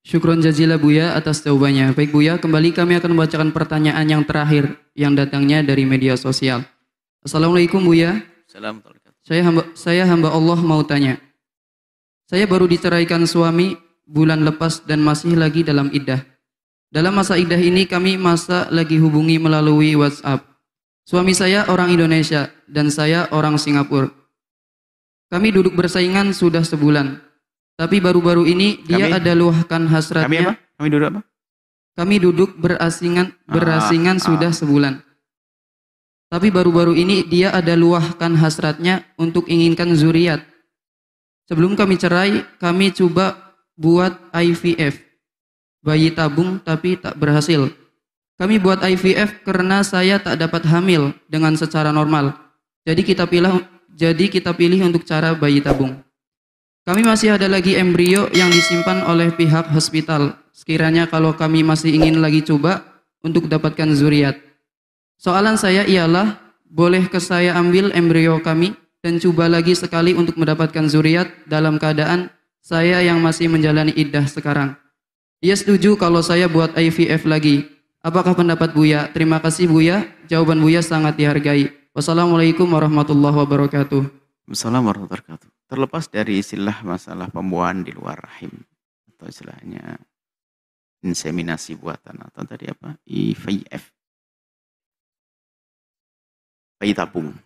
Syukron jazila Buya atas jawabannya. Baik Buya, kembali kami akan membacakan pertanyaan yang terakhir yang datangnya dari media sosial. Assalamualaikum Buya. Assalamualaikum. Saya hamba Allah mau tanya. Saya baru diceraikan suami bulan lepas dan masih lagi dalam iddah. Dalam masa iddah ini kami lagi hubungi melalui WhatsApp. Suami saya orang Indonesia dan saya orang Singapura. Kami duduk bersaingan sudah sebulan. Tapi baru-baru ini dia ada luahkan hasratnya. Kami duduk apa? Kami duduk berasingan sudah sebulan. Tapi baru-baru ini dia ada luahkan hasratnya untuk inginkan zuriat. Sebelum kami cerai, kami coba buat IVF. Bayi tabung tapi tak berhasil. Kami buat IVF karena saya tak dapat hamil dengan secara normal. Jadi kita pilih untuk cara bayi tabung. Kami masih ada lagi embrio yang disimpan oleh pihak hospital. Sekiranya kalau kami masih ingin lagi coba untuk dapatkan zuriat. Soalan saya ialah, boleh ke saya ambil embrio kami dan coba lagi sekali untuk mendapatkan zuriat dalam keadaan saya yang masih menjalani iddah sekarang. Dia setuju kalau saya buat IVF lagi. Apakah pendapat Buya? Terima kasih Buya. Jawaban Buya sangat dihargai. Wassalamualaikum warahmatullahi wabarakatuh. Assalamualaikum warahmatullahi wabarakatuh. Terlepas dari istilah masalah pembuahan di luar rahim atau istilahnya inseminasi buatan atau tadi apa? IVF. Bayi tabung.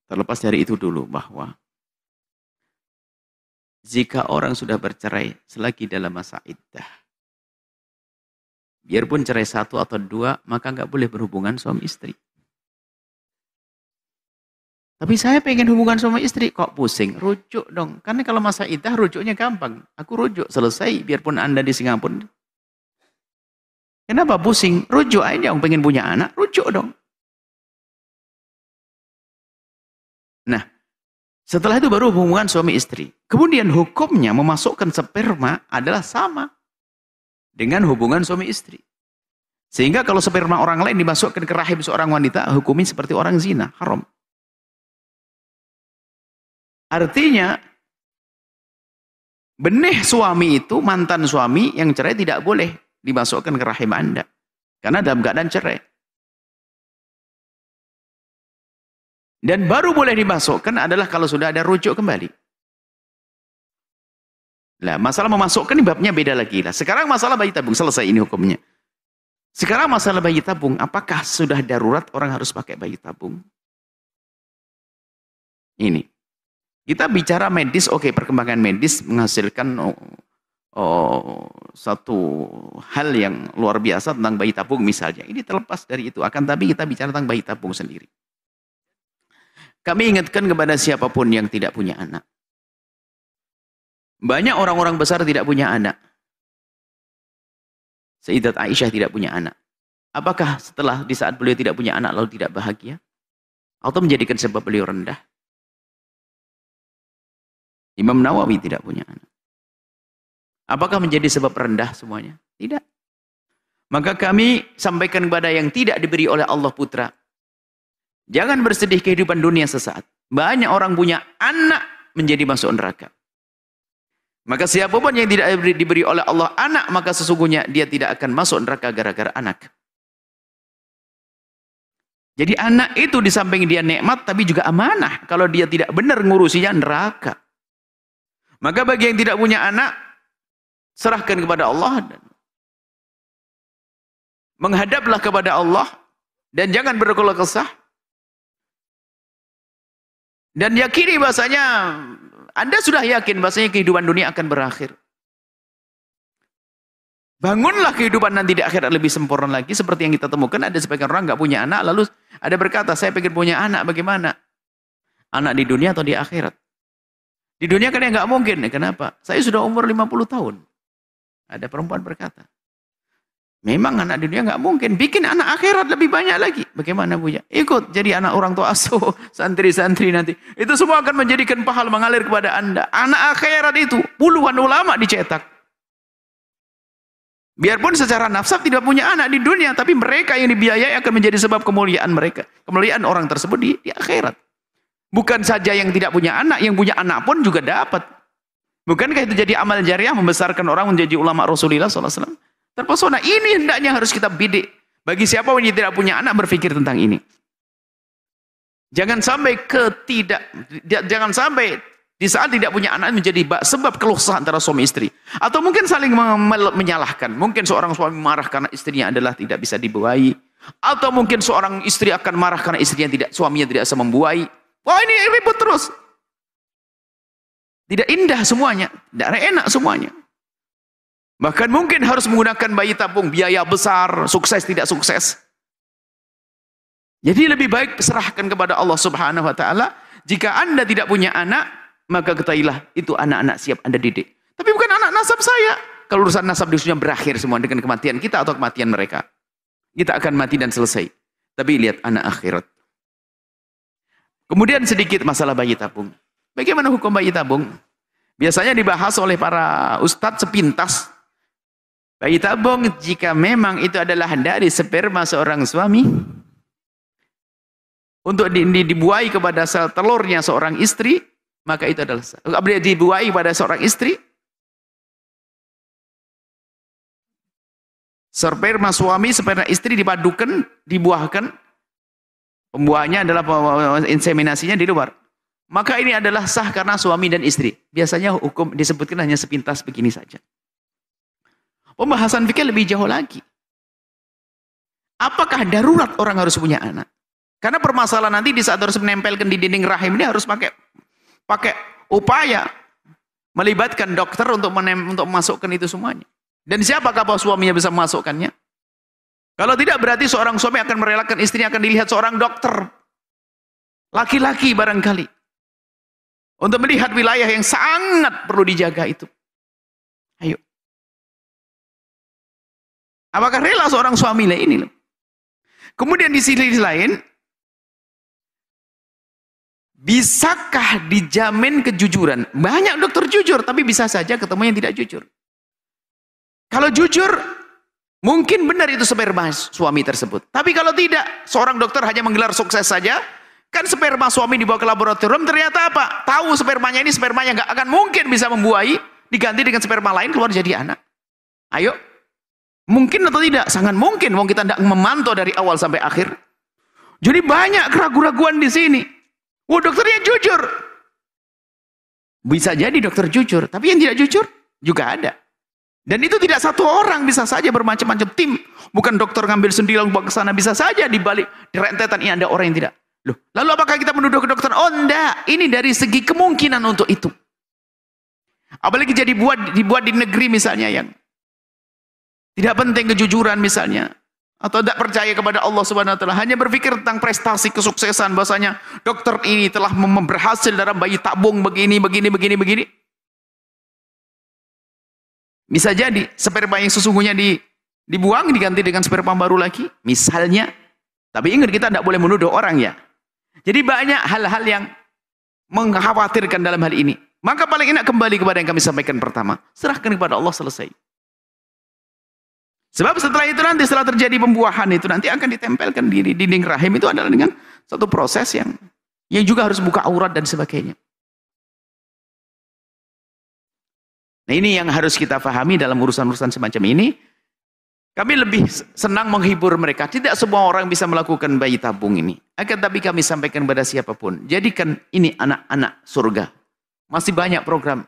Terlepas dari itu dulu bahwa jika orang sudah bercerai selagi dalam masa iddah, biarpun cerai 1 atau 2, maka nggak boleh berhubungan suami istri. Tapi saya pengen hubungan suami istri, kok pusing? Rujuk dong. Karena kalau masa iddah rujuknya gampang. Aku rujuk, selesai. Biarpun Anda di Singapura. Kenapa pusing? Rujuk aja, yang pengen punya anak, rujuk dong. Nah, setelah itu baru hubungan suami istri. Kemudian hukumnya memasukkan sperma adalah sama dengan hubungan suami istri. Sehingga kalau sperma orang lain dimasukkan ke rahim seorang wanita, hukumnya seperti orang zina, haram. Artinya, benih suami itu, mantan suami yang cerai tidak boleh dimasukkan ke rahim Anda. Karena dalam keadaan cerai. Dan baru boleh dimasukkan adalah kalau sudah ada rujuk kembali. Lah, masalah memasukkan ini babnya beda lagi lah. Sekarang masalah bayi tabung, selesai ini hukumnya. Sekarang masalah bayi tabung, apakah sudah darurat orang harus pakai bayi tabung? Ini. Kita bicara medis, oke, perkembangan medis menghasilkan satu hal yang luar biasa tentang bayi tabung misalnya. Ini terlepas dari itu. Akan tapi kita bicara tentang bayi tabung sendiri. Kami ingatkan kepada siapapun yang tidak punya anak. Banyak orang-orang besar tidak punya anak. Sayyidat Aisyah tidak punya anak. Apakah setelah di saat beliau tidak punya anak lalu tidak bahagia? Atau menjadikan sebab beliau rendah? Imam Nawawi tidak punya anak. Apakah menjadi sebab rendah semuanya? Tidak. Maka kami sampaikan kepada yang tidak diberi oleh Allah putra. Jangan bersedih kehidupan dunia sesaat. Banyak orang punya anak menjadi masuk neraka. Maka siapapun yang tidak diberi oleh Allah anak, maka sesungguhnya dia tidak akan masuk neraka gara-gara anak. Jadi anak itu di samping dia nikmat, tapi juga amanah. Kalau dia tidak benar ngurusinya, neraka. Maka bagi yang tidak punya anak, serahkan kepada Allah. Menghadaplah kepada Allah. Dan jangan berkeluh kesah. Dan yakini bahasanya, Anda sudah yakin bahasanya kehidupan dunia akan berakhir. Bangunlah kehidupan nanti di akhirat lebih sempurna lagi. Seperti yang kita temukan, ada sebagian orang nggak punya anak, lalu ada berkata, saya pengen punya anak, bagaimana? Anak di dunia atau di akhirat? Di dunia kan ya nggak mungkin. Kenapa? Saya sudah umur 50 tahun. Ada perempuan berkata, memang anak di dunia nggak mungkin. Bikin anak akhirat lebih banyak lagi. Bagaimana punya? Ikut jadi anak orang tua asuh, santri-santri nanti. Itu semua akan menjadikan pahala mengalir kepada Anda. Anak akhirat itu puluhan ulama dicetak. Biarpun secara nafsat tidak punya anak di dunia, tapi mereka yang dibiayai akan menjadi sebab kemuliaan mereka. Kemuliaan orang tersebut di akhirat. Bukan saja yang tidak punya anak, yang punya anak pun juga dapat. Bukankah itu jadi amal jariah membesarkan orang menjadi ulama Rasulullah SAW? Terpesona. Ini hendaknya harus kita bidik. Bagi siapa yang tidak punya anak berpikir tentang ini. Jangan sampai jangan sampai di saat tidak punya anak menjadi sebab keluh kesah antara suami istri. Atau mungkin saling menyalahkan. Mungkin seorang suami marah karena istrinya adalah tidak bisa dibuahi. Atau mungkin seorang istri akan marah karena suaminya tidak bisa membuahi. Wah, ini ribut terus. Tidak indah semuanya, tidak enak semuanya. Bahkan mungkin harus menggunakan bayi tabung, biaya besar, sukses tidak sukses. Jadi lebih baik serahkan kepada Allah Subhanahu wa taala. Jika Anda tidak punya anak, maka ketahuilah itu anak-anak siap Anda didik. Tapi bukan anak nasab saya. Kalau urusan nasab dunia berakhir semua dengan kematian kita atau kematian mereka. Kita akan mati dan selesai. Tapi lihat anak akhirat. Kemudian sedikit masalah bayi tabung. Bagaimana hukum bayi tabung? Biasanya dibahas oleh para ustadz sepintas. Bayi tabung jika memang itu adalah dari sperma seorang suami untuk dibuahi kepada sel telurnya seorang istri, maka itu adalah dibuahi pada seorang istri. Sperma suami, sperma istri dipadukan, dibuahkan. Pembuahannya adalah inseminasinya di luar. Maka ini adalah sah karena suami dan istri. Biasanya hukum disebutkan hanya sepintas begini saja. Pembahasan fikih lebih jauh lagi. Apakah darurat orang harus punya anak? Karena permasalahan nanti di saat harus menempelkan di dinding rahim ini harus pakai upaya melibatkan dokter untuk memasukkan itu semuanya. Dan siapakah bahwa suaminya bisa memasukkannya? Kalau tidak berarti seorang suami akan merelakan istrinya akan dilihat seorang dokter. Laki-laki barangkali. Untuk melihat wilayah yang sangat perlu dijaga itu. Ayo. Apakah rela seorang suami ini? Kemudian di sisi lain, bisakah dijamin kejujuran? Banyak dokter jujur, tapi bisa saja ketemu yang tidak jujur. Kalau jujur, mungkin benar itu sperma suami tersebut. Tapi kalau tidak, seorang dokter hanya menggelar sukses saja, kan sperma suami dibawa ke laboratorium, ternyata apa? Tahu spermanya ini spermanya nggak akan mungkin bisa membuahi, diganti dengan sperma lain keluar jadi anak. Ayo, mungkin atau tidak? Sangat mungkin. Wong kita tidak memantau dari awal sampai akhir. Jadi banyak keraguan-keraguan di sini. Wah, dokternya jujur. Bisa jadi dokter jujur, tapi yang tidak jujur juga ada. Dan itu tidak satu orang, bisa saja bermacam-macam tim. Bukan dokter ngambil sendiri lalu bawa ke sana, bisa saja di balik di rentetan ini ada orang yang tidak. Loh, lalu apakah kita menuduh ke dokter? Oh enggak, ini dari segi kemungkinan untuk itu. Apalagi jadi dibuat di negeri misalnya yang tidak penting kejujuran misalnya, atau tidak percaya kepada Allah Subhanahu wa taala, hanya berpikir tentang prestasi kesuksesan, bahasanya dokter ini telah berhasil dalam bayi tabung begini. Bisa jadi sperma yang sesungguhnya dibuang diganti dengan sperma baru lagi misalnya. Tapi ingat, kita tidak boleh menuduh orang ya. Jadi banyak hal-hal yang mengkhawatirkan dalam hal ini. Maka paling enak kembali kepada yang kami sampaikan pertama. Serahkan kepada Allah, selesai. Sebab setelah itu nanti, setelah terjadi pembuahan itu nanti akan ditempelkan di dinding rahim, itu adalah dengan satu proses yang juga harus buka aurat dan sebagainya. Nah, ini yang harus kita pahami dalam urusan-urusan semacam ini. Kami lebih senang menghibur mereka. Tidak semua orang bisa melakukan bayi tabung ini. Akan tapi kami sampaikan kepada siapapun, jadikan ini anak-anak surga. Masih banyak program.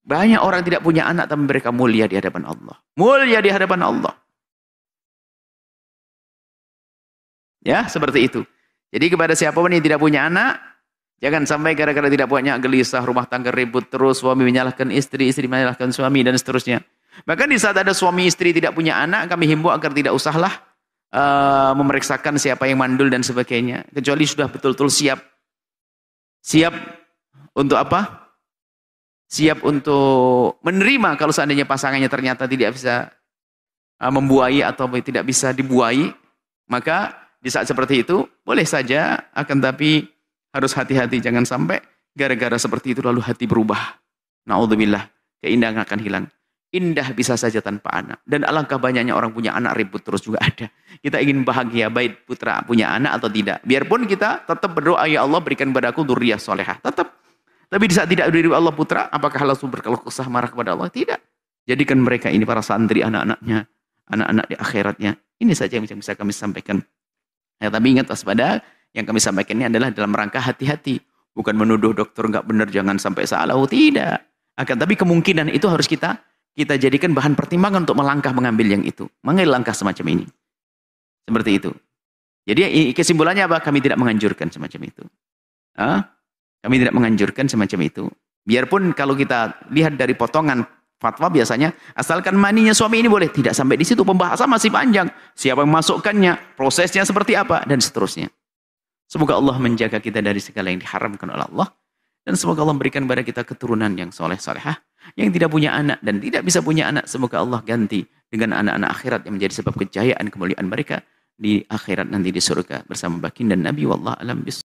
Banyak orang tidak punya anak tapi mereka mulia di hadapan Allah. Mulia di hadapan Allah. Ya, seperti itu. Jadi kepada siapapun yang tidak punya anak, jangan sampai gara-gara tidak punya gelisah, rumah tangga ribut terus, suami menyalahkan istri, istri menyalahkan suami, dan seterusnya. Bahkan di saat ada suami istri tidak punya anak, kami himbau agar tidak usahlah memeriksakan siapa yang mandul dan sebagainya. Kecuali sudah betul-betul siap. Siap untuk apa? Siap untuk menerima kalau seandainya pasangannya ternyata tidak bisa membuahi atau tidak bisa dibuahi. Maka di saat seperti itu, boleh saja, akan tapi harus hati-hati. Jangan sampai gara-gara seperti itu lalu hati berubah. Na'udzubillah, keindahan akan hilang. Indah bisa saja tanpa anak. Dan alangkah banyaknya orang punya anak ribut terus juga ada. Kita ingin bahagia, baik putra punya anak atau tidak. Biarpun kita tetap berdoa, ya Allah berikan padaku dzurriyyah salehah. Tetap Tapi di saat tidak diberi Allah putra, apakah langsung berkeluh kesah marah kepada Allah? Tidak. Jadikan mereka ini para santri anak-anaknya, anak-anak di akhiratnya. Ini saja yang bisa kami sampaikan. Ya, tapi ingat waspada, yang kami sampaikan ini adalah dalam rangka hati-hati. Bukan menuduh dokter nggak benar, jangan sampai salah. Oh, tidak. Akan tapi kemungkinan itu harus kita jadikan bahan pertimbangan untuk melangkah mengambil yang itu. Mengambil langkah semacam ini. Seperti itu. Jadi kesimpulannya apa? Kami tidak menganjurkan semacam itu. Kami tidak menganjurkan semacam itu. Biarpun kalau kita lihat dari potongan fatwa biasanya, asalkan maninya suami ini boleh. Tidak sampai di situ, pembahasan masih panjang. Siapa yang masukkannya, prosesnya seperti apa, dan seterusnya. Semoga Allah menjaga kita dari segala yang diharamkan oleh Allah. Dan semoga Allah memberikan kepada kita keturunan yang soleh-solehah. Yang tidak punya anak dan tidak bisa punya anak. Semoga Allah ganti dengan anak-anak akhirat yang menjadi sebab kejayaan kemuliaan mereka di akhirat nanti di surga bersama baginda Nabi wallahu alam bis